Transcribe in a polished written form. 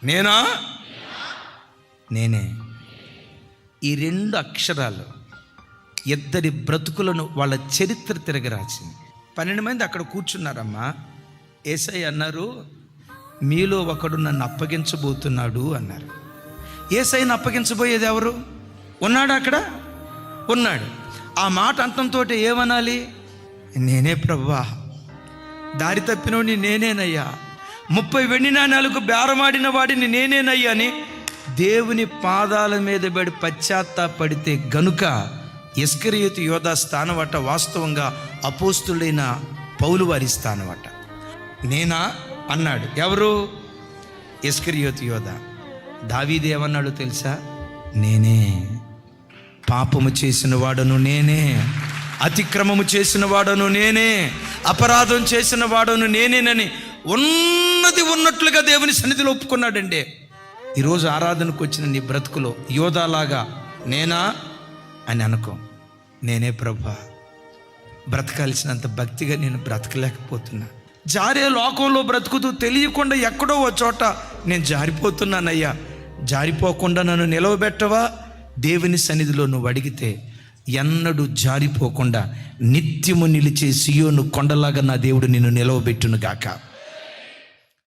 నేనా, నేనే. ఈ 2 అక్షరాలు ఇద్దరి బ్రతుకులను, వాళ్ళ చరిత్ర తిరగరాసింది. 12 మంది అక్కడ కూర్చున్నారమ్మా. యేసయ్య అన్నారు, మీలో ఒకడు నన్ను అప్పగించబోతున్నాడు అన్నారు. యేసయ్యను అప్పగించబోయేది ఎవరు? ఉన్నాడు అక్కడ? ఉన్నాడు. ఆ మాట అంతంతో ఏమనాలి? నేనే ప్రభువా, దారి తప్పినోడిని నేనేనయ్యా, 30 వెండి నాణాలకు బేరమాడిన వాడిని నేనేనయ్యా అని దేవుని పాదాల మీద పడి పశ్చాత్తాపడితే గనుక ఇస్కరియోతు యోధా స్థానమట వాస్తవంగా అపోస్తులైన పౌలు వారి స్థానమట. నేనా అన్నాడు. ఎవరు? ఇస్కరియోతు యోధా. దావీదు ఏమన్నాడు తెలుసా? నేనే, పాపము చేసిన వాడను నేనే, అతిక్రమము చేసిన వాడను నేనే, అపరాధం చేసిన వాడను నేనేనని ఉన్నది ఉన్నట్లుగా దేవుని సన్నిధిలో ఒప్పుకున్నాడండి. ఈరోజు ఆరాధనకు వచ్చిన నీ బ్రతుకులో యోధాలాగా నేనా అని అనుకో. నేనే ప్రభువా, బ్రతకాల్సినంత భక్తిగా నేను బ్రతకలేకపోతున్నా, జారే లోకంలో బ్రతుకుతూ తెలియకుండా ఎక్కడో ఓ చోట నేను జారిపోతున్నానయ్యా, జారిపోకుండా నన్ను నిలవబెట్టవా? దేవుని సన్నిధిలో నువ్వు అడిగితే ఎన్నడూ జారిపోకుండా నిత్యము నిలిచే సియోను కొండలాగా నా దేవుడు నిన్ను నిలవబెట్టును గాక.